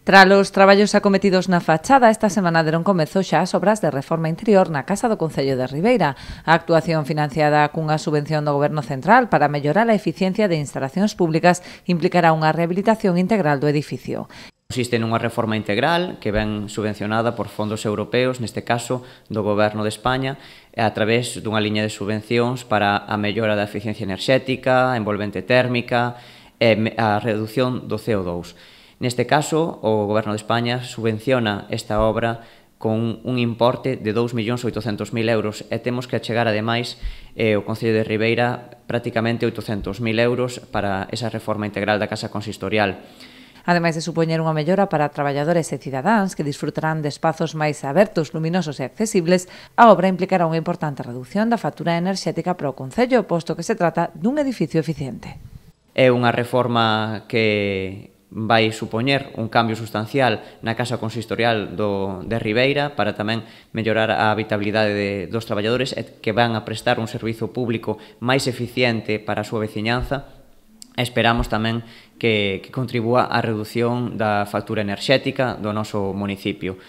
Tras os traballos acometidos na fachada, esta semana deron comezo xa as obras de reforma interior na Casa do Concello de Ribeira. A actuación financiada cunha subvención do Goberno Central para mellorar a eficiencia de instalacións públicas implicará unha rehabilitación integral do edificio. Consiste nunha reforma integral que ven subvencionada por fondos europeos, neste caso do Goberno de España, a través dunha liña de subvencións para a mellora da eficiencia enerxética, a envolvente térmica e a reducción do CO2. Neste caso, o Goberno de España subvenciona esta obra con un importe de 2.800.000 euros e temos que achegar, ademais, o Concello de Ribeira prácticamente 800.000 euros para esa reforma integral da Casa Consistorial. Ademais de supoñer unha mellora para traballadores e cidadáns que disfrutarán de espazos máis abertos, luminosos e accesibles, a obra implicará unha importante reducción da factura enerxética para o Concello, posto que se trata dun edificio eficiente. É unha reforma que vai supoñer un cambio sustancial na Casa Consistorial de Ribeira para tamén mellorar a habitabilidade dos traballadores e que van a prestar un servizo público máis eficiente para a súa veciñanza. Esperamos tamén que contribúa á reducción da factura enerxética do noso municipio.